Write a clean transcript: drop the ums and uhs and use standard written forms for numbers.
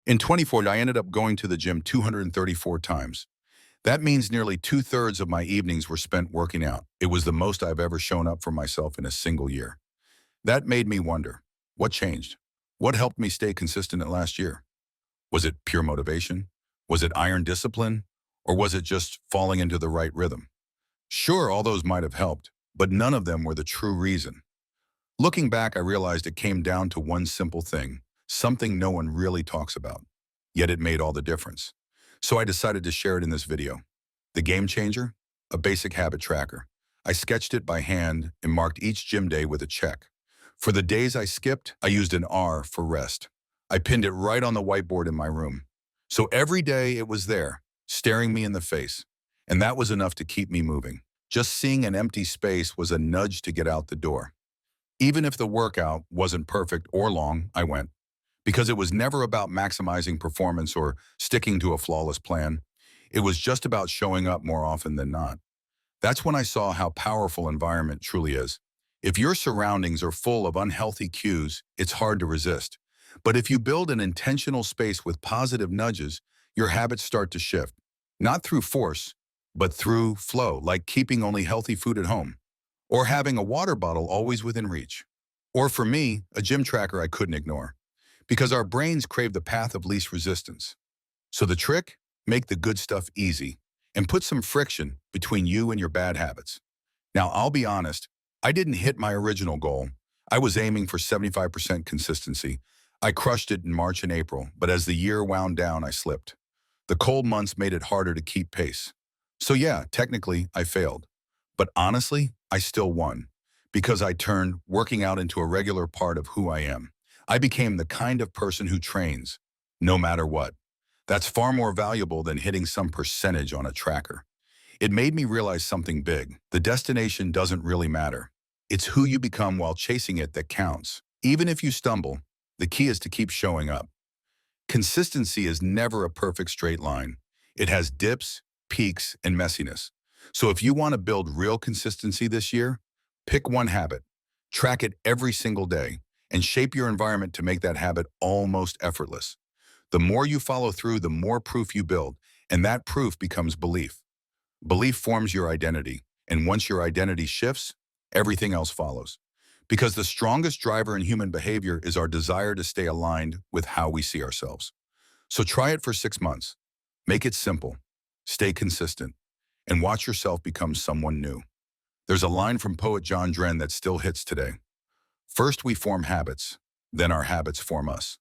In 24, I ended up going to the gym 234 times. That means nearly two-thirds of my evenings were spent working out. It was the most I've ever shown up for myself in a single year. That made me wonder, what changed? What helped me stay consistent at last year? Was it pure motivation? Was it iron discipline? Or was it just falling into the right rhythm? Sure, all those might have helped, but none of them were the true reason. Looking back, I realized it came down to one simple thing, something no one really talks about. Yet it made all the difference. So I decided to share it in this video. The game changer? A basic habit tracker. I sketched it by hand and marked each gym day with a check. For the days I skipped, I used an R for rest. I pinned it right on the whiteboard in my room. So every day it was there, staring me in the face. And that was enough to keep me moving. Just seeing an empty space was a nudge to get out the door. Even if the workout wasn't perfect or long, I went. Because it was never about maximizing performance or sticking to a flawless plan. It was just about showing up more often than not. That's when I saw how powerful environment truly is. If your surroundings are full of unhealthy cues, it's hard to resist. But if you build an intentional space with positive nudges, your habits start to shift. Not through force, but through flow, like keeping only healthy food at home. Or having a water bottle always within reach. Or for me, a gym tracker I couldn't ignore. Because our brains crave the path of least resistance. So the trick? Make the good stuff easy and put some friction between you and your bad habits. Now, I'll be honest, I didn't hit my original goal. I was aiming for 75% consistency. I crushed it in March and April, but as the year wound down, I slipped. The cold months made it harder to keep pace. So yeah, technically, I failed. But honestly, I still won. Because I turned working out into a regular part of who I am. I became the kind of person who trains, no matter what. That's far more valuable than hitting some percentage on a tracker. It made me realize something big. The destination doesn't really matter. It's who you become while chasing it that counts. Even if you stumble, the key is to keep showing up. Consistency is never a perfect straight line. It has dips, peaks, and messiness. So if you want to build real consistency this year, pick one habit, track it every single day, and shape your environment to make that habit almost effortless. The more you follow through, the more proof you build, and that proof becomes belief. Belief forms your identity, and once your identity shifts, everything else follows. Because the strongest driver in human behavior is our desire to stay aligned with how we see ourselves. So try it for 6 months. Make it simple. Stay consistent. And watch yourself become someone new. There's a line from poet John Dren that still hits today. First we form habits, then our habits form us.